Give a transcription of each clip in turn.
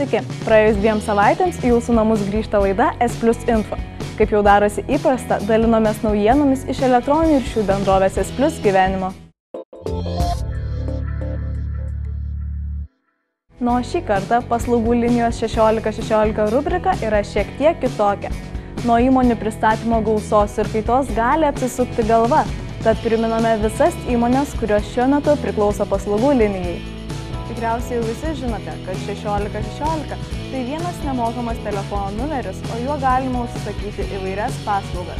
Sveiki, praėjus 2 savaitėms į jūsų namus grįžta laida S+ Info. Kaip jau darosi įprasta, dalinomės naujienomis iš elektroninių ryšių bendrovės S+ gyvenimo. Nuo šį kartą paslaugų linijos 1616 rubrika yra šiek tiek kitokia. Nuo įmonių pristatymo gausos ir kaitos gali apsisukti galva, tad priminame visas įmonės, kurios šiuo metu priklauso paslaugų linijai. Tikriausiai jau visi žinote, kad 1616 tai vienas nemokamas telefono numeris, o juo galima užsakyti įvairias paslaugas.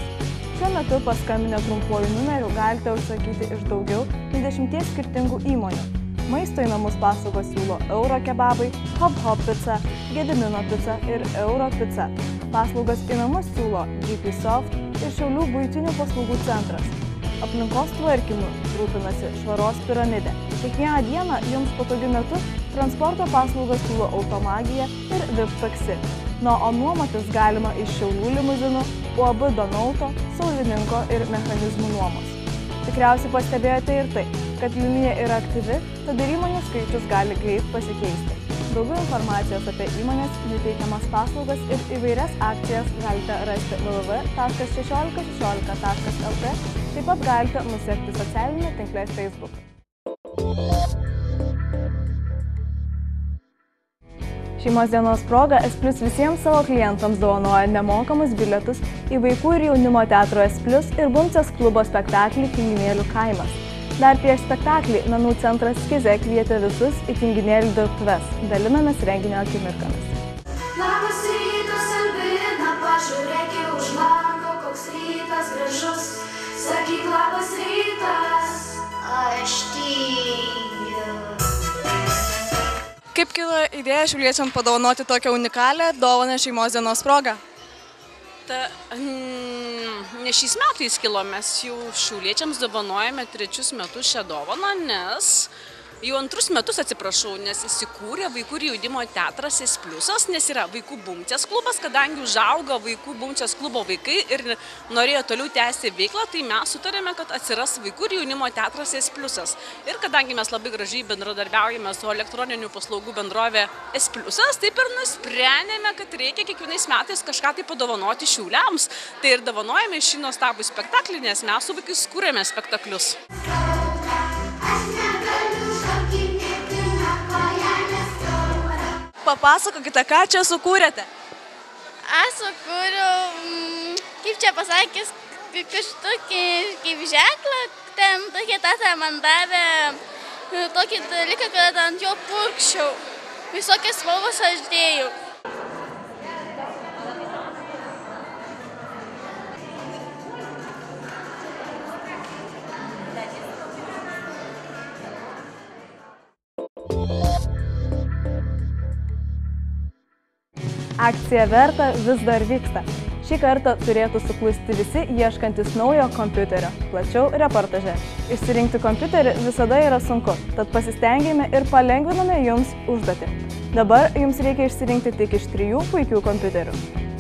Šiuo metu paskambinę trumpuoju numeriu galite užsakyti iš daugiau nei 10 skirtingų įmonių. Maisto į namus paslaugos siūlo Euro kebabai, Hop pica, Gedimino pica ir Euro pica. Paslaugas į namus siūlo GP Soft ir Šiaulių buitinių paslaugų centras. Aplinkos tvarkymu rūpinasi Švaros piramidė. Kiekvieną dieną jums patogiu metu transporto paslaugas siūlo Automagija ir VIP taksi. O nuomotis galima iš Šiaulių limuzinų, UAB Donauto, Saulininko ir mechanizmų nuomos. Tikriausiai pastebėjote ir tai, kad linija yra aktyvi, tad ir įmonių skaičius gali greit pasikeisti. Daugiau informacijos apie įmonės, jų teikiamas paslaugas ir įvairias akcijas galite rasti www.1616.lt, taip pat galite mus sekti socialinėme tinkle Facebook. Šeimos dienos proga S+ visiems savo klientams dovanoja nemokamus bilietus į vaikų ir jaunimo teatro S+ ir Buncės klubo spektaklį Tinginėlių kaimas. Dar prieš spektaklį Menų centras Skize kvietė visus į Tinginėlių dirbtuves. Dalinamės renginio akimirkomis. Labas rytas, Albina, pažiūrėk už lango, koks rytas gražus. Sakyk labas rytas, aš tingiu. Kaip kilo idėja šiauliečiam padovanoti tokią unikalią dovaną šeimos dienos proga? Ne šiais metais kilo, mes jau šiauliečiams dovanojame 3 metus šią dovaną, jau 2 metus atsiprašau, nes įsikūrė Vaikų ir jaunimo teatras S+, nes yra Vaikų Buncės klubas, kadangi užaugo Vaikų Buncės klubo vaikai ir norėjo toliau tęsti veiklą, tai mes sutarėme, kad atsiras Vaikų ir jaunimo teatras S+. Ir kadangi mes labai gražiai bendradarbiaujame su elektroninių paslaugų bendrovė S+, taip ir nusprendėme, kad reikia kiekvienais metais kažką tai padovanoti šiauliams. Tai ir dovanojame šį nuostabų spektaklį, nes mes su vaikais kūrėme spektaklius. Papasakokite, ką čia sukūrėte? Aš sukūriau, kaip čia pasakys, kažtokį kaip ženklą, ten tokia tata man davė tokį dalyką, kad ant jo purkščiau. Visokias spalvas aš dėjau. Akcija Verta vis dar vyksta. Šį kartą turėtų suklusti visi ieškantis naujo kompiuterio. Plačiau reportaže. Išsirinkti kompiuterį visada yra sunku, tad pasistengėme ir palengvinome jums užduotį. Dabar jums reikia išsirinkti tik iš 3 puikių kompiuterių.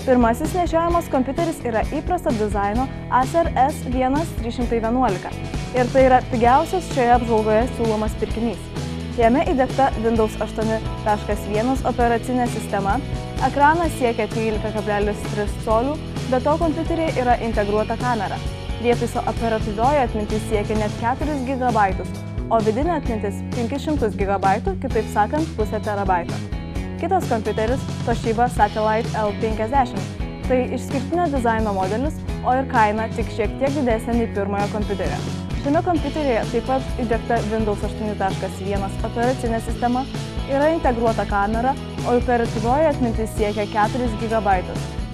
Pirmasis nešiojamas kompiuteris yra įprasto dizaino Acer S1311 ir tai yra pigiausias šioje apžvalgoje siūlomas pirkinys. Jame įdiegta Windows 8.1 operacinė sistema, ekranas siekia 13,3 colių, be to kompiuteryje yra integruota kamera. Prietaiso operatyvioji atmintis siekia net 4 GB, o vidinė atmintis 500 GB, kitaip sakant, pusę terabaito. Kitas kompiuteris Toshiba Satellite L50. Tai išskirtinio dizaino modelis, o ir kaina tik šiek tiek didesnė nei pirmojo kompiuterio. Šiame kompiuteryje taip pat įdiegta Windows 8.1 operacinė sistema, yra integruota kamera, o operatyvioji atmintis siekia 4 GB.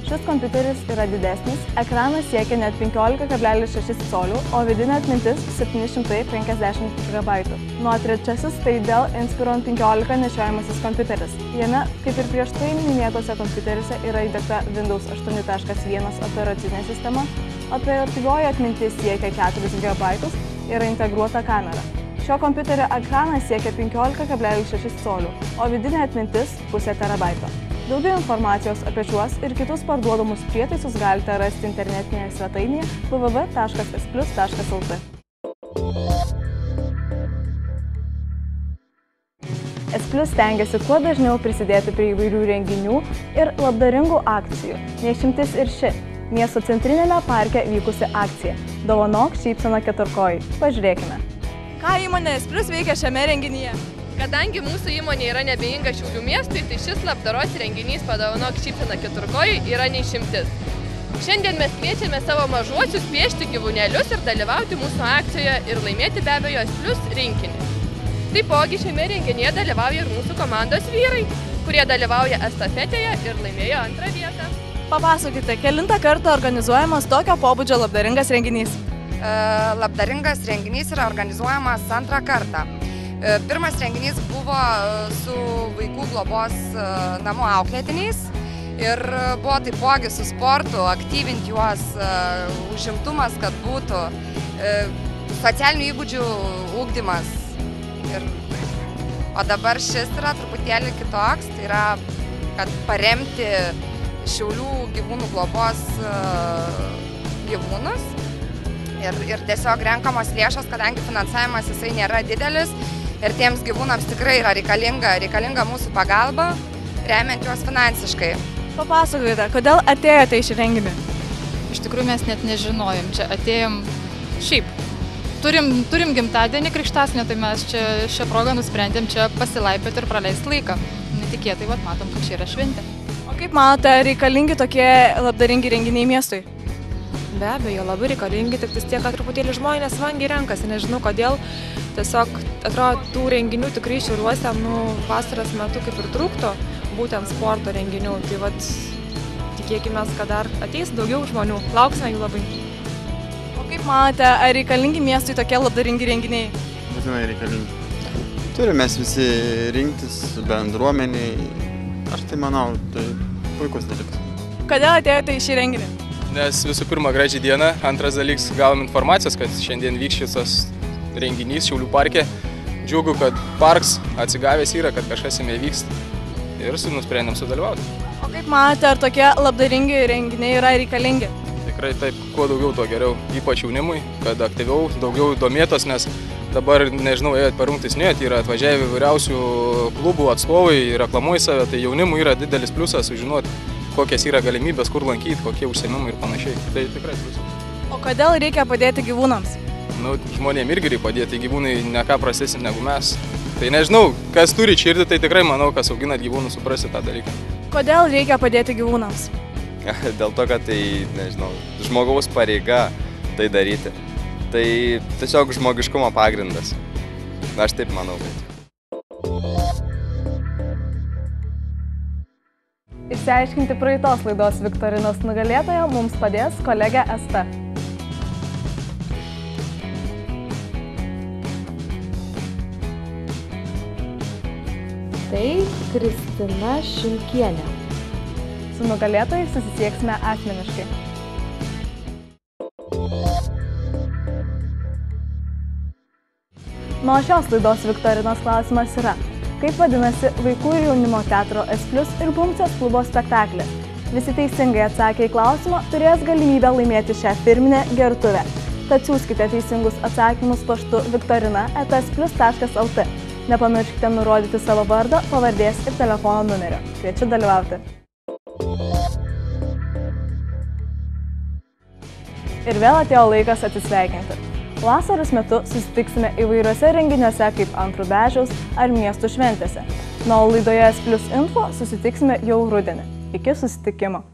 Šis kompiuteris yra didesnis, ekranas siekia net 15,6 colių, o vidinė atmintis 750 GB. Trečiasis tai Dell Inspiron 15 nešiojamasis kompiuteris. Jame, kaip ir prieš tai minėtose kompiuteriuose, yra įdiegta Windows 8.1 operacinė sistema, operatyvioji atmintis siekia 4 GB, yra integruota kamera. Šio kompiuterio ekranas siekia 15,6 colių, o vidinė atmintis pusę terabaito. Daugiau informacijos apie šiuos ir kitus parduodamus prietaisus galite rasti internetinėje svetainėje www.s+.lt. S+ stengiasi kuo dažniau prisidėti prie įvairių renginių ir labdaringų akcijų. Neišimtis ir ši miesto centrinėme parke vykusi akcija Dovanok šypseną keturkojui. Pažiūrėkime. Ką įmonė S+ veikia šiame renginyje? Kadangi mūsų įmonė yra neabejinga Šiaulių miestui, tai šis labdaros renginys Padovanok šypseną keturkojui yra neišimtis. Šiandien mes kviečiame savo mažuosius piešti gyvūnėlius ir dalyvauti mūsų akcijoje ir laimėti be abejo S+ rinkinį. Taipogi šiame renginyje dalyvauja ir mūsų komandos vyrai, kurie dalyvauja estafetėje ir laimėjo 2 vietą. Papasakokite, kelintą kartą organizuojamas tokio pobūdžio labdaringas renginys? Labdaringas renginys yra organizuojamas 2 kartą. Pirmas renginys buvo su vaikų globos namų auklėtiniais ir buvo taipogi su sportu, aktyvinti juos, užimtumas, kad būtų socialinių įgūdžių ugdymas. O dabar šis yra truputėlį kitoks, tai yra, kad paremti Šiaulių gyvūnų globos gyvūnus ir tiesiog renkamos lėšos, kadangi finansavimas jisai nėra didelis ir tiems gyvūnams tikrai yra reikalinga mūsų pagalba, remiant juos finansiškai. Papasakokite, kodėl atėjote į šį renginį? Iš tikrųjų mes net nežinojom, čia atėjom šiaip. Turim gimtadienį krikštasnę, tai mes čia šią progą nusprendėm čia pasilaipioti ir praleisti laiką. Netikėtai, matom, kad čia yra šventė. O kaip manote, reikalingi tokie labdaringi renginiai miestui? Be abejo, labai reikalingi, tik tiek, kad truputėlį žmonės vangiai renkasi, nežinau kodėl. Tiesiog, atrodo, tų renginių tikrai Šiauliuose, vasaros metu kaip ir trūktų, būtent sporto renginių. Tai tikėkime, kad dar ateis daugiau žmonių, lauksime jų labai. O kaip manote, ar reikalingi miestui tokie labdaringi renginiai? Būtinai reikalingi. Turime mes visi rinktis bendruomeniai, aš tai manau, tai puikus dalykas. Kodėl atėjote į šį renginį? Nes visų pirma, gražią dieną, antras dalykas, gavom informacijos, kad šiandien vyks šis renginys Šiaulių parke. Džiugu, kad parks atsigavęs yra, kad kažkas jame vyksta ir nusprendėm sudalyvauti. O kaip manote, ar tokie labdaringi renginiai yra reikalingi? Tikrai taip, kuo daugiau, tuo geriau, ypač jaunimui, kad aktyviau, daugiau domėtos, nes dabar, nežinau, ėjot per rungtis, yra atvažiavę įvairiausių klubų atstovai, reklamuoja save, tai jaunimui yra didelis pliusas sužinoti, kokias yra galimybės, kur lankyti, kokie užsiėmimai ir panašiai. Tai tikrai pliusas. O kodėl reikia padėti gyvūnams? Žmonėm irgi reikia padėti, gyvūnai ne ką prastesni negu mes. Tai nežinau, kas turi širdį, tai tikrai manau, kas auginat gyvūnus, suprasi tą dalyką. Kodėl reikia padėti gyvūnams? Dėl to, kad tai, nežinau, žmogaus pareiga tai daryti. Tai tiesiog žmogiškumo pagrindas. Aš taip manau. Išsiaiškinti praeitos laidos viktorinos nugalėtoją mums padės kolegė Asta. Tai Kristina Šimkienė. Su nugalėtojais susisieksime asmeniškai. Nuo šios laidos viktorinos klausimas yra: kaip vadinasi vaikų ir jaunimo teatro S+ ir Bumcės klubo spektaklis? Visi teisingai atsakę į klausimą turės galimybę laimėti šią firminę gertuvę. Tad siųskite teisingus atsakymus paštu viktorina@s+.lt. Nepamirškite nurodyti savo vardą, pavardės ir telefono numerio. Kviečiu dalyvauti. Ir vėl atėjo laikas atsisveikinti. Vasaros metu susitiksime įvairiuose renginiuose kaip Ant Rubežiaus ar miestų šventėse. Nuo laidoje S+ info susitiksime jau rudenį. Iki susitikimo.